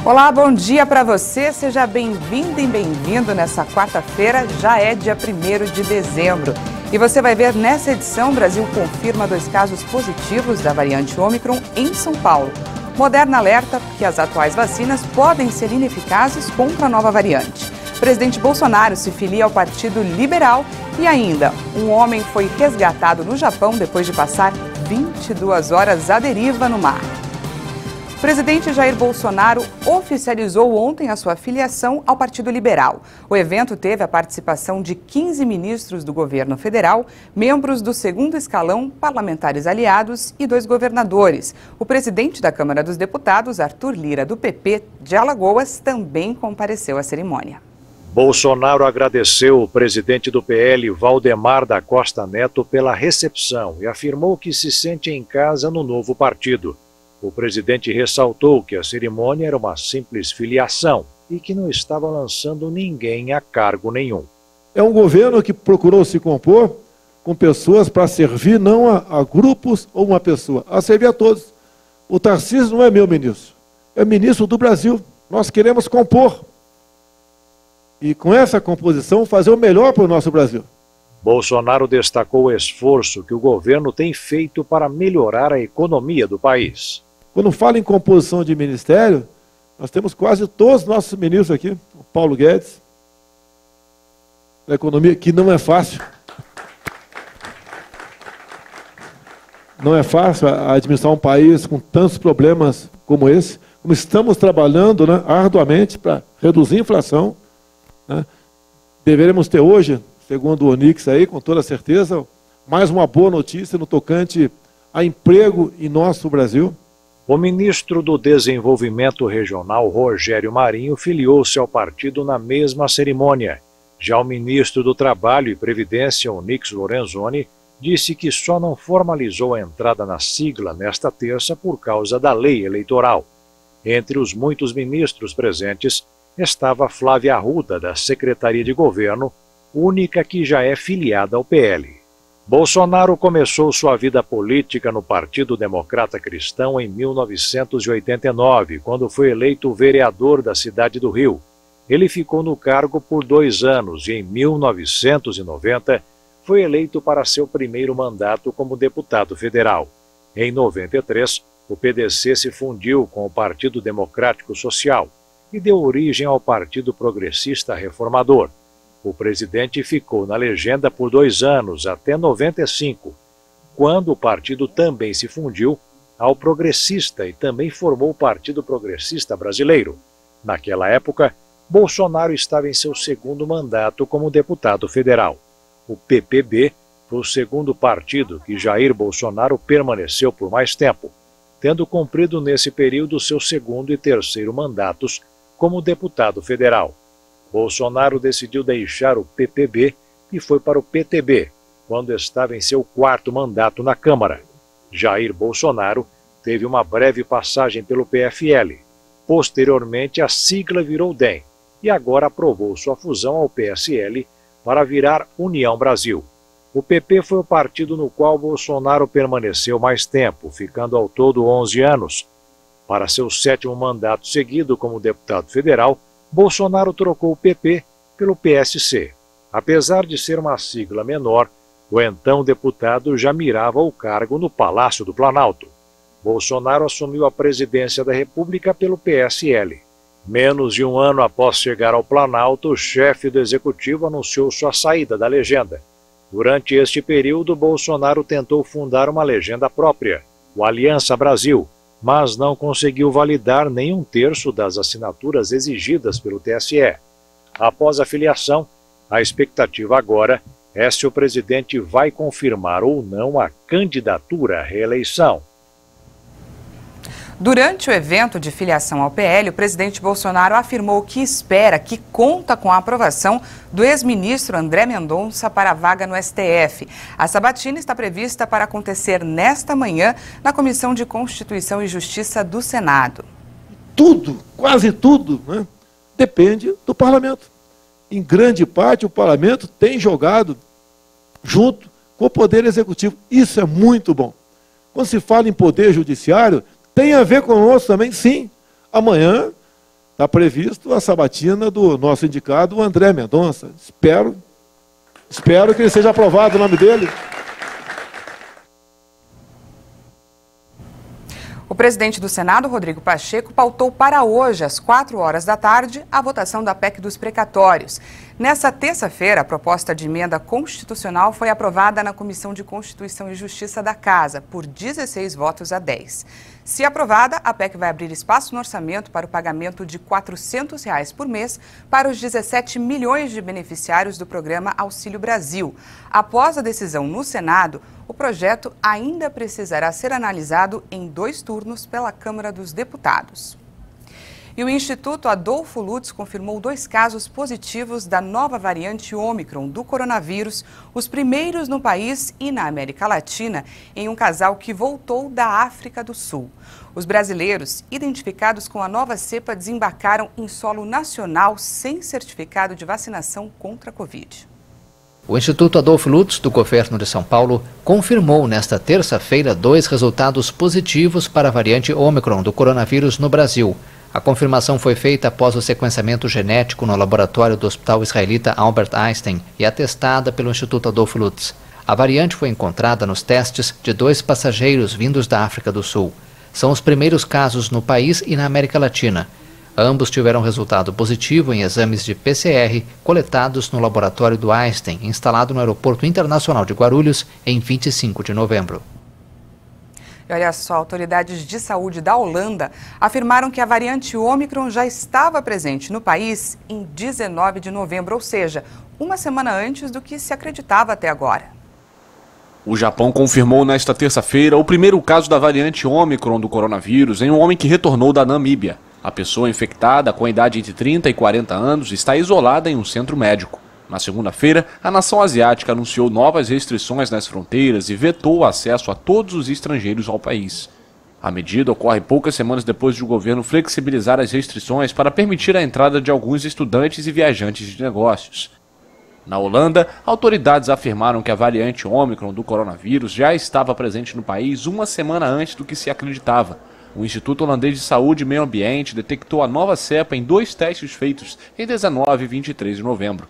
Olá, bom dia para você, seja bem-vindo e bem-vindo nessa quarta-feira, já é dia 1º de dezembro. E você vai ver nessa edição, o Brasil confirma 2 casos positivos da variante Ômicron em São Paulo. Moderna alerta que as atuais vacinas podem ser ineficazes contra a nova variante. Presidente Bolsonaro se filia ao Partido Liberal e ainda, um homem foi resgatado no Japão depois de passar 22 horas à deriva no mar. O presidente Jair Bolsonaro oficializou ontem a sua filiação ao Partido Liberal. O evento teve a participação de 15 ministros do governo federal, membros do 2º escalão, parlamentares aliados e 2 governadores. O presidente da Câmara dos Deputados, Arthur Lira, do PP de Alagoas, também compareceu à cerimônia. Bolsonaro agradeceu o presidente do PL, Valdemar da Costa Neto, pela recepção e afirmou que se sente em casa no novo partido. O presidente ressaltou que a cerimônia era uma simples filiação e que não estava lançando ninguém a cargo nenhum. É um governo que procurou se compor com pessoas para servir não a grupos ou uma pessoa, a servir a todos. O Tarcísio não é meu ministro, é ministro do Brasil. Nós queremos compor e com essa composição fazer o melhor para o nosso Brasil. Bolsonaro destacou o esforço que o governo tem feito para melhorar a economia do país. Quando fala em composição de ministério, nós temos quase todos os nossos ministros aqui. O Paulo Guedes, da economia, que não é fácil. Não é fácil administrar um país com tantos problemas como esse. Como estamos trabalhando, né, arduamente para reduzir a inflação. Né? Deveremos ter hoje, segundo o Onix aí, com toda certeza, mais uma boa notícia no tocante a emprego em nosso Brasil. O ministro do Desenvolvimento Regional, Rogério Marinho, filiou-se ao partido na mesma cerimônia. Já o ministro do Trabalho e Previdência, Onyx Lorenzoni, disse que só não formalizou a entrada na sigla nesta terça por causa da lei eleitoral. Entre os muitos ministros presentes estava Flávia Arruda, da Secretaria de Governo, única que já é filiada ao PL. Bolsonaro começou sua vida política no Partido Democrata Cristão em 1989, quando foi eleito vereador da cidade do Rio. Ele ficou no cargo por 2 anos e em 1990 foi eleito para seu primeiro mandato como deputado federal. Em 93, o PDC se fundiu com o Partido Democrático Social e deu origem ao Partido Progressista Reformador. O presidente ficou na legenda por 2 anos, até 95, quando o partido também se fundiu ao Progressista e também formou o Partido Progressista Brasileiro. Naquela época, Bolsonaro estava em seu 2º mandato como deputado federal. O PPB foi o 2º partido que Jair Bolsonaro permaneceu por mais tempo, tendo cumprido nesse período seus 2º e 3º mandatos como deputado federal. Bolsonaro decidiu deixar o PPB e foi para o PTB, quando estava em seu 4º mandato na Câmara. Jair Bolsonaro teve uma breve passagem pelo PFL. Posteriormente, a sigla virou DEM e agora aprovou sua fusão ao PSL para virar União Brasil. O PP foi o partido no qual Bolsonaro permaneceu mais tempo, ficando ao todo 11 anos. Para seu 7º mandato seguido como deputado federal, Bolsonaro trocou o PP pelo PSC. Apesar de ser uma sigla menor, o então deputado já mirava o cargo no Palácio do Planalto. Bolsonaro assumiu a presidência da República pelo PSL. Menos de 1 ano após chegar ao Planalto, o chefe do executivo anunciou sua saída da legenda. Durante este período, Bolsonaro tentou fundar uma legenda própria, o Aliança Brasil, mas não conseguiu validar nem 1/3 das assinaturas exigidas pelo TSE. Após a filiação, a expectativa agora é se o presidente vai confirmar ou não a candidatura à reeleição. Durante o evento de filiação ao PL, o presidente Bolsonaro afirmou que espera que conta com a aprovação do ex-ministro André Mendonça para a vaga no STF. A sabatina está prevista para acontecer nesta manhã na Comissão de Constituição e Justiça do Senado. Tudo, quase tudo, né, depende do parlamento. Em grande parte, o parlamento tem jogado junto com o Poder Executivo. Isso é muito bom. Quando se fala em Poder Judiciário, tem a ver conosco também, sim. Amanhã está previsto a sabatina do nosso indicado André Mendonça. Espero que ele seja aprovado o nome dele. O presidente do Senado, Rodrigo Pacheco, pautou para hoje, às 4 da tarde, a votação da PEC dos precatórios. Nessa terça-feira, a proposta de emenda constitucional foi aprovada na Comissão de Constituição e Justiça da Casa, por 16 votos a 10. Se aprovada, a PEC vai abrir espaço no orçamento para o pagamento de R$ 400 por mês para os 17 milhões de beneficiários do programa Auxílio Brasil. Após a decisão no Senado, o projeto ainda precisará ser analisado em 2 turnos pela Câmara dos Deputados. E o Instituto Adolfo Lutz confirmou 2 casos positivos da nova variante Ômicron do coronavírus, os primeiros no país e na América Latina, em um casal que voltou da África do Sul. Os brasileiros, identificados com a nova cepa, desembarcaram em solo nacional sem certificado de vacinação contra a Covid. O Instituto Adolfo Lutz, do governo de São Paulo, confirmou nesta terça-feira 2 resultados positivos para a variante Ômicron do coronavírus no Brasil. A confirmação foi feita após o sequenciamento genético no laboratório do Hospital Israelita Albert Einstein e atestada pelo Instituto Adolfo Lutz. A variante foi encontrada nos testes de 2 passageiros vindos da África do Sul. São os primeiros casos no país e na América Latina. Ambos tiveram resultado positivo em exames de PCR coletados no laboratório do Einstein, instalado no Aeroporto Internacional de Guarulhos, em 25 de novembro. E olha só, autoridades de saúde da Holanda afirmaram que a variante Ômicron já estava presente no país em 19 de novembro, ou seja, uma semana antes do que se acreditava até agora. O Japão confirmou nesta terça-feira o primeiro caso da variante Ômicron do coronavírus em um homem que retornou da Namíbia. A pessoa infectada, com idade entre 30 e 40 anos, está isolada em um centro médico. Na segunda-feira, a nação asiática anunciou novas restrições nas fronteiras e vetou o acesso a todos os estrangeiros ao país. A medida ocorre poucas semanas depois de o governo flexibilizar as restrições para permitir a entrada de alguns estudantes e viajantes de negócios. Na Holanda, autoridades afirmaram que a variante Ômicron do coronavírus já estava presente no país uma semana antes do que se acreditava. O Instituto Holandês de Saúde e Meio Ambiente detectou a nova cepa em 2 testes feitos em 19 e 23 de novembro.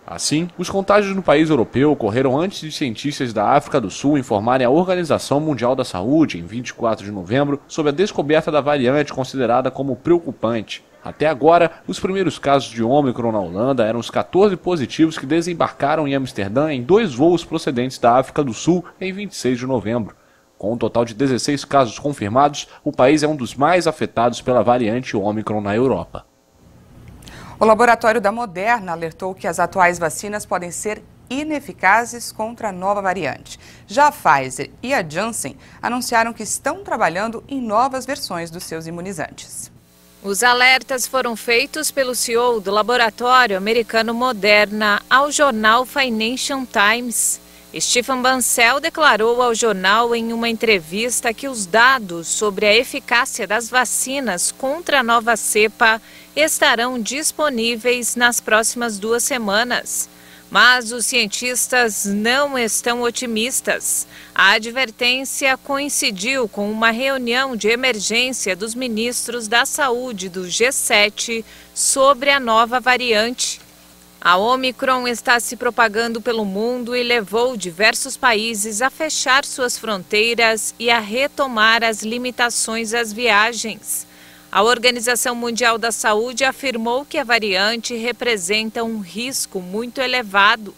Assim, os contágios no país europeu ocorreram antes de cientistas da África do Sul informarem à Organização Mundial da Saúde, em 24 de novembro, sobre a descoberta da variante considerada como preocupante. Até agora, os primeiros casos de Ômicron na Holanda eram os 14 positivos que desembarcaram em Amsterdã em 2 voos procedentes da África do Sul em 26 de novembro. Com um total de 16 casos confirmados, o país é um dos mais afetados pela variante Ômicron na Europa. O laboratório da Moderna alertou que as atuais vacinas podem ser ineficazes contra a nova variante. Já a Pfizer e a Janssen anunciaram que estão trabalhando em novas versões dos seus imunizantes. Os alertas foram feitos pelo CEO do laboratório americano Moderna ao jornal Financial Times. Stephen Bancel declarou ao jornal em uma entrevista que os dados sobre a eficácia das vacinas contra a nova cepa estarão disponíveis nas próximas 2 semanas. Mas os cientistas não estão otimistas. A advertência coincidiu com uma reunião de emergência dos ministros da saúde do G7 sobre a nova variante. A Ômicron está se propagando pelo mundo e levou diversos países a fechar suas fronteiras e a retomar as limitações às viagens. A Organização Mundial da Saúde afirmou que a variante representa um risco muito elevado.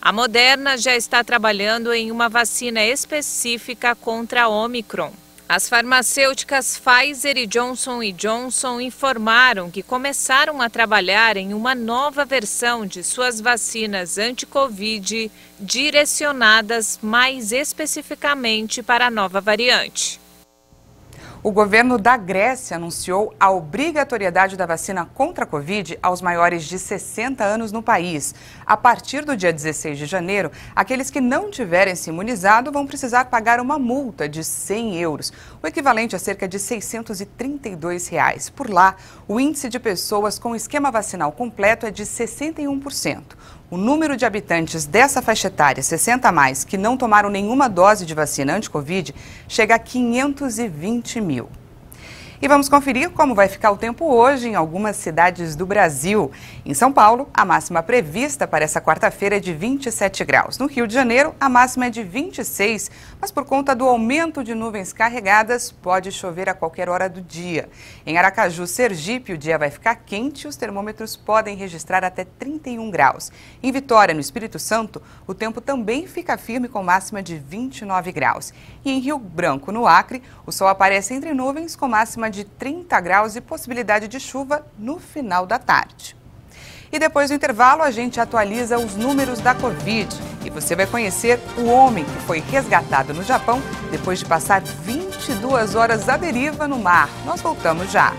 A Moderna já está trabalhando em uma vacina específica contra a Ômicron. As farmacêuticas Pfizer e Johnson informaram que começaram a trabalhar em uma nova versão de suas vacinas anti-Covid direcionadas mais especificamente para a nova variante. O governo da Grécia anunciou a obrigatoriedade da vacina contra a Covid aos maiores de 60 anos no país. A partir do dia 16 de janeiro, aqueles que não tiverem se imunizado vão precisar pagar uma multa de 100 euros, o equivalente a cerca de R$ 632. Por lá, o índice de pessoas com esquema vacinal completo é de 61%. O número de habitantes dessa faixa etária, 60 a mais, que não tomaram nenhuma dose de vacina anti-Covid, chega a 520 mil. E vamos conferir como vai ficar o tempo hoje em algumas cidades do Brasil. Em São Paulo, a máxima prevista para essa quarta-feira é de 27 graus. No Rio de Janeiro, a máxima é de 26, mas por conta do aumento de nuvens carregadas, pode chover a qualquer hora do dia. Em Aracaju, Sergipe, o dia vai ficar quente e os termômetros podem registrar até 31 graus. Em Vitória, no Espírito Santo, o tempo também fica firme com máxima de 29 graus. E em Rio Branco, no Acre, o sol aparece entre nuvens com máxima de 30 graus e possibilidade de chuva no final da tarde. E depois do intervalo, a gente atualiza os números da Covid. E você vai conhecer o homem que foi resgatado no Japão depois de passar 22 horas à deriva no mar. Nós voltamos já.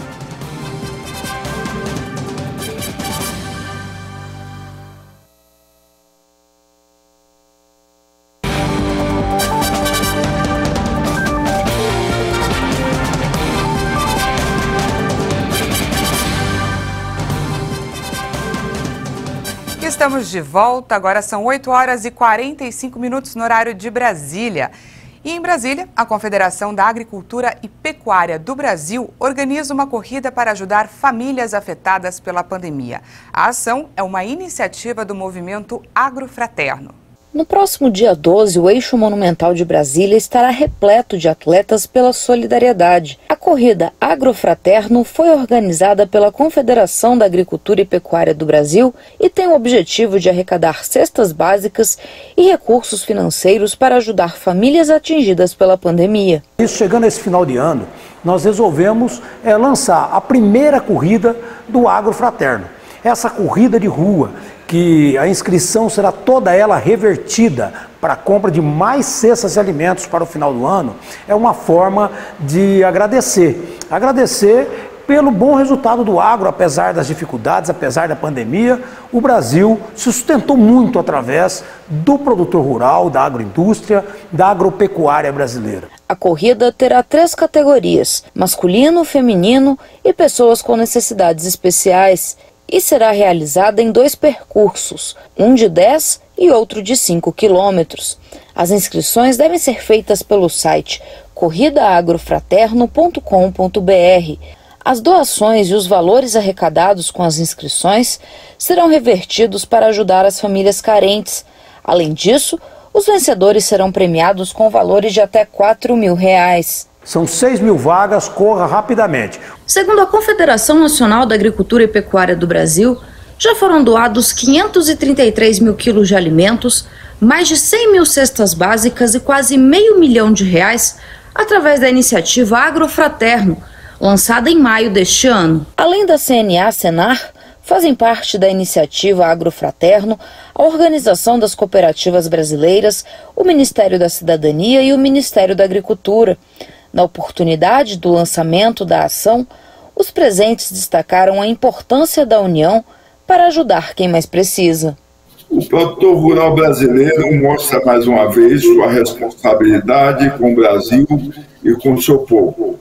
Estamos de volta, agora são 8 horas e 45 minutos no horário de Brasília. E em Brasília, a Confederação da Agricultura e Pecuária do Brasil organiza uma corrida para ajudar famílias afetadas pela pandemia. A ação é uma iniciativa do movimento Agrofraterno. No próximo dia 12, o Eixo Monumental de Brasília estará repleto de atletas pela solidariedade. A corrida Agrofraterno foi organizada pela Confederação da Agricultura e Pecuária do Brasil e tem o objetivo de arrecadar cestas básicas e recursos financeiros para ajudar famílias atingidas pela pandemia. Chegando a esse final de ano, nós resolvemos lançar a primeira corrida do Agrofraterno. Essa corrida de rua, que a inscrição será toda ela revertida para a compra de mais cestas de alimentos para o final do ano, é uma forma de agradecer. Agradecer pelo bom resultado do agro, apesar das dificuldades, apesar da pandemia. O Brasil se sustentou muito através do produtor rural, da agroindústria, da agropecuária brasileira. A corrida terá 3 categorias: masculino, feminino e pessoas com necessidades especiais. E será realizada em 2 percursos, um de 10 e outro de 5 quilômetros. As inscrições devem ser feitas pelo site corridaagrofraterno.com.br. As doações e os valores arrecadados com as inscrições serão revertidos para ajudar as famílias carentes. Além disso, os vencedores serão premiados com valores de até R$4 mil. São 6 mil vagas, corra rapidamente. Segundo a Confederação Nacional da Agricultura e Pecuária do Brasil, já foram doados 533 mil quilos de alimentos, mais de 100 mil cestas básicas e quase R$500 milhão através da iniciativa Agrofraterno, lançada em maio deste ano. Além da CNA-Senar, fazem parte da iniciativa Agrofraterno a Organização das Cooperativas Brasileiras, o Ministério da Cidadania e o Ministério da Agricultura. Na oportunidade do lançamento da ação, os presentes destacaram a importância da união para ajudar quem mais precisa. O produtor rural brasileiro mostra mais uma vez sua responsabilidade com o Brasil e com o seu povo.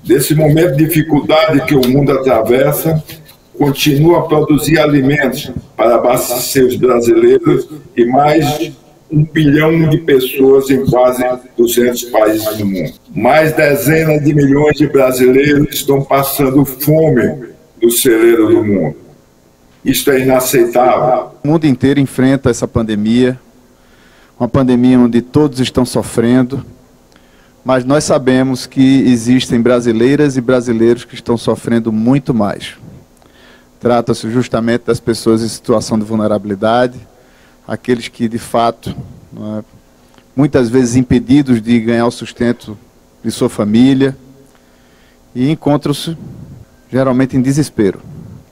Nesse momento de dificuldade que o mundo atravessa, continua a produzir alimentos para abastecer os brasileiros e mais 1 bilhão de pessoas em quase 200 países do mundo. Mais dezenas de milhões de brasileiros estão passando fome no celeiro do mundo. Isto é inaceitável. O mundo inteiro enfrenta essa pandemia, uma pandemia onde todos estão sofrendo, mas nós sabemos que existem brasileiras e brasileiros que estão sofrendo muito mais. Trata-se justamente das pessoas em situação de vulnerabilidade, aqueles que, de fato, muitas vezes impedidos de ganhar o sustento de sua família e encontram-se, geralmente, em desespero,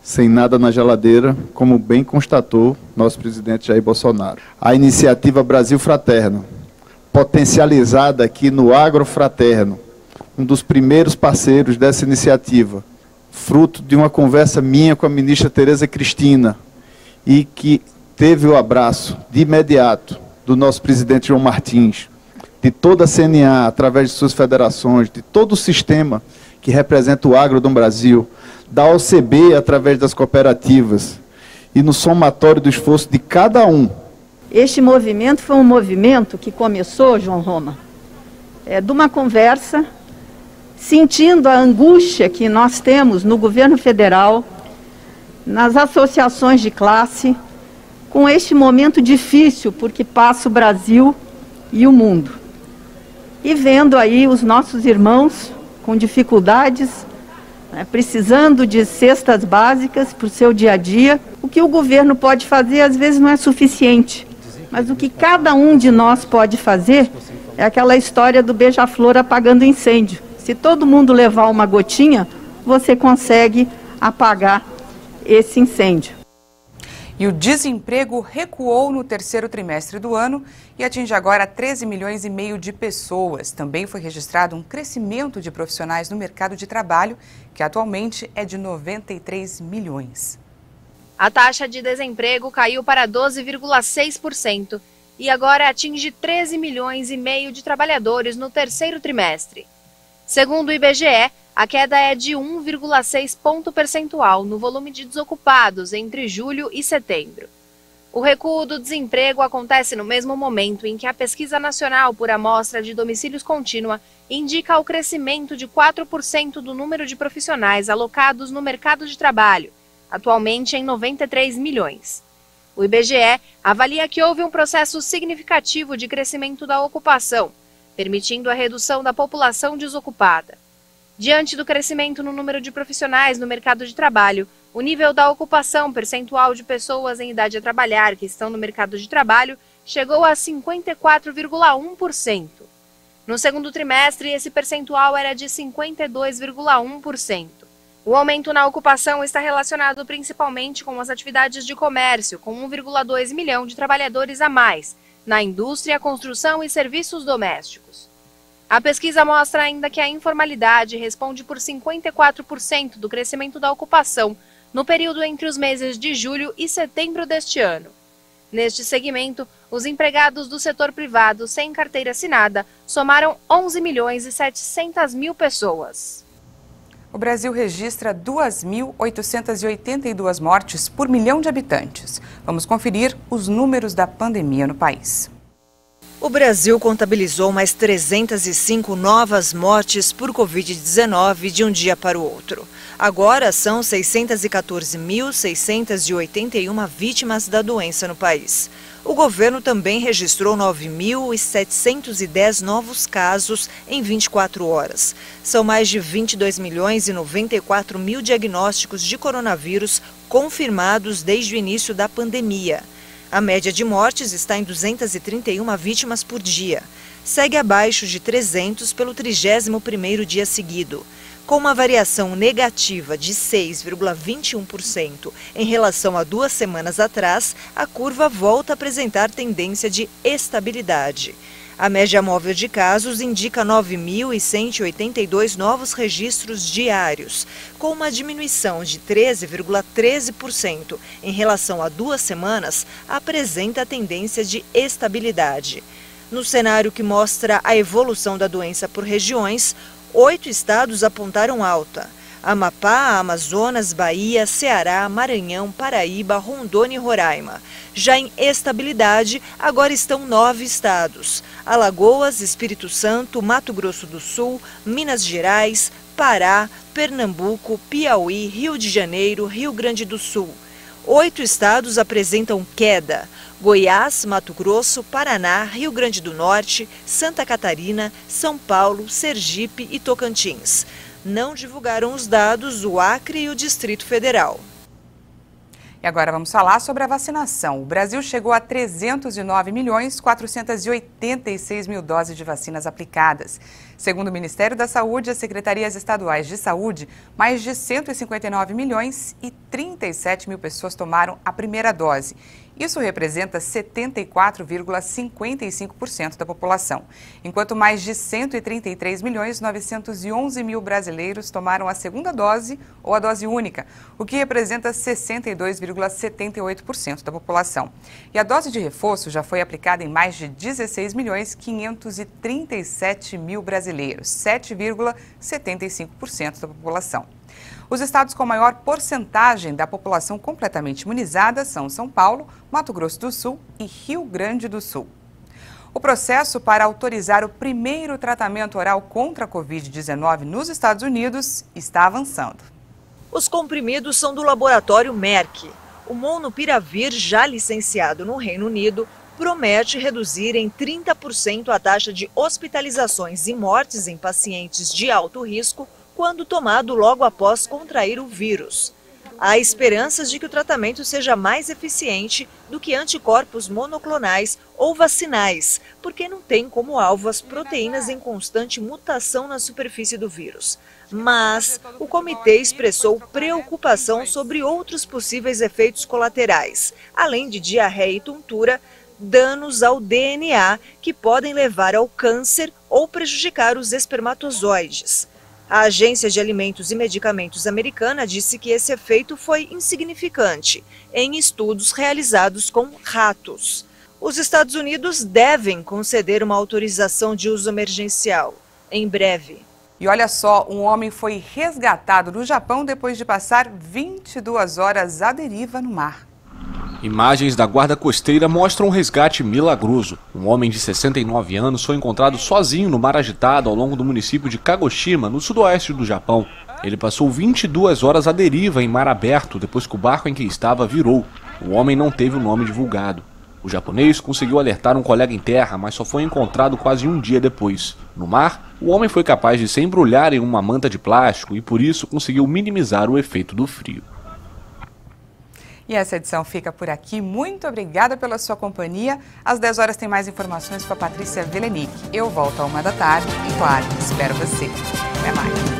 sem nada na geladeira, como bem constatou nosso presidente Jair Bolsonaro. A iniciativa Brasil Fraterno, potencializada aqui no Agrofraterno, um dos primeiros parceiros dessa iniciativa, fruto de uma conversa minha com a ministra Tereza Cristina, e que teve o abraço de imediato do nosso presidente João Martins, de toda a CNA, através de suas federações, de todo o sistema que representa o agro do Brasil, da OCB, através das cooperativas, e no somatório do esforço de cada um. Este movimento foi um movimento que começou, João Roma, de uma conversa sentindo a angústia que nós temos no governo federal, nas associações de classe, com este momento difícil porque passa o Brasil e o mundo. E vendo aí os nossos irmãos com dificuldades, precisando de cestas básicas para o seu dia a dia, o que o governo pode fazer às vezes não é suficiente, mas o que cada um de nós pode fazer é aquela história do beija-flor apagando incêndio. Se todo mundo levar uma gotinha, você consegue apagar esse incêndio. E o desemprego recuou no terceiro trimestre do ano e atinge agora 13 milhões e meio de pessoas. Também foi registrado um crescimento de profissionais no mercado de trabalho, que atualmente é de 93 milhões. A taxa de desemprego caiu para 12,6% e agora atinge 13 milhões e meio de trabalhadores no terceiro trimestre. Segundo o IBGE, a queda é de 1,6 ponto percentual no volume de desocupados entre julho e setembro. O recuo do desemprego acontece no mesmo momento em que a Pesquisa Nacional por Amostra de Domicílios Contínua indica o crescimento de 4% do número de profissionais alocados no mercado de trabalho, atualmente em 93 milhões. O IBGE avalia que houve um processo significativo de crescimento da ocupação, permitindo a redução da população desocupada. Diante do crescimento no número de profissionais no mercado de trabalho, o nível da ocupação percentual de pessoas em idade a trabalhar que estão no mercado de trabalho chegou a 54,1%. No segundo trimestre, esse percentual era de 52,1%. O aumento na ocupação está relacionado principalmente com as atividades de comércio, com 1,2 milhão de trabalhadores a mais, na indústria, construção e serviços domésticos. A pesquisa mostra ainda que a informalidade responde por 54% do crescimento da ocupação no período entre os meses de julho e setembro deste ano. Neste segmento, os empregados do setor privado sem carteira assinada somaram 11 milhões e 700 mil pessoas. O Brasil registra 2.882 mortes por milhão de habitantes. Vamos conferir os números da pandemia no país. O Brasil contabilizou mais 305 novas mortes por Covid-19 de um dia para o outro. Agora são 614.681 vítimas da doença no país. O governo também registrou 9.710 novos casos em 24 horas. São mais de 22 milhões e 94 mil diagnósticos de coronavírus confirmados desde o início da pandemia. A média de mortes está em 231 vítimas por dia. Segue abaixo de 300 pelo 31º dia seguido. Com uma variação negativa de 6,21% em relação a 2 semanas atrás, a curva volta a apresentar tendência de estabilidade. A média móvel de casos indica 9.182 novos registros diários, com uma diminuição de 13,13% em relação a 2 semanas, apresenta a tendência de estabilidade. No cenário que mostra a evolução da doença por regiões, 8 estados apontaram alta: Amapá, Amazonas, Bahia, Ceará, Maranhão, Paraíba, Rondônia e Roraima. Já em estabilidade, agora estão 9 estados: Alagoas, Espírito Santo, Mato Grosso do Sul, Minas Gerais, Pará, Pernambuco, Piauí, Rio de Janeiro, Rio Grande do Sul. 8 estados apresentam queda: Goiás, Mato Grosso, Paraná, Rio Grande do Norte, Santa Catarina, São Paulo, Sergipe e Tocantins. Não divulgaram os dados o Acre e o Distrito Federal. E agora vamos falar sobre a vacinação. O Brasil chegou a 309.486.000 doses de vacinas aplicadas. Segundo o Ministério da Saúde e as secretarias estaduais de saúde, mais de 159 milhões e 37 mil pessoas tomaram a primeira dose. Isso representa 74,55% da população, enquanto mais de 133.911.000 brasileiros tomaram a segunda dose ou a dose única, o que representa 62,78% da população. E a dose de reforço já foi aplicada em mais de 16.537.000 brasileiros, 7,75% da população. Os estados com maior porcentagem da população completamente imunizada são São Paulo, Mato Grosso do Sul e Rio Grande do Sul. O processo para autorizar o primeiro tratamento oral contra a Covid-19 nos Estados Unidos está avançando. Os comprimidos são do laboratório Merck. O Molnupiravir, já licenciado no Reino Unido, promete reduzir em 30% a taxa de hospitalizações e mortes em pacientes de alto risco quando tomado logo após contrair o vírus. Há esperanças de que o tratamento seja mais eficiente do que anticorpos monoclonais ou vacinais, porque não tem como alvo as proteínas em constante mutação na superfície do vírus. Mas o comitê expressou preocupação sobre outros possíveis efeitos colaterais, além de diarreia e tontura, danos ao DNA que podem levar ao câncer ou prejudicar os espermatozoides. A Agência de Alimentos e Medicamentos americana disse que esse efeito foi insignificante em estudos realizados com ratos. Os Estados Unidos devem conceder uma autorização de uso emergencial em breve. E olha só, um homem foi resgatado no Japão depois de passar 22 horas à deriva no mar. Imagens da guarda costeira mostram um resgate milagroso. Um homem de 69 anos foi encontrado sozinho no mar agitado ao longo do município de Kagoshima, no sudoeste do Japão. Ele passou 22 horas à deriva em mar aberto depois que o barco em que estava virou. O homem não teve o nome divulgado. O japonês conseguiu alertar um colega em terra, mas só foi encontrado quase um dia depois. No mar, o homem foi capaz de se embrulhar em uma manta de plástico e por isso conseguiu minimizar o efeito do frio. E essa edição fica por aqui. Muito obrigada pela sua companhia. Às 10 horas tem mais informações com a Patrícia Velenic. Eu volto à 1 da tarde e, claro, espero você. Até mais.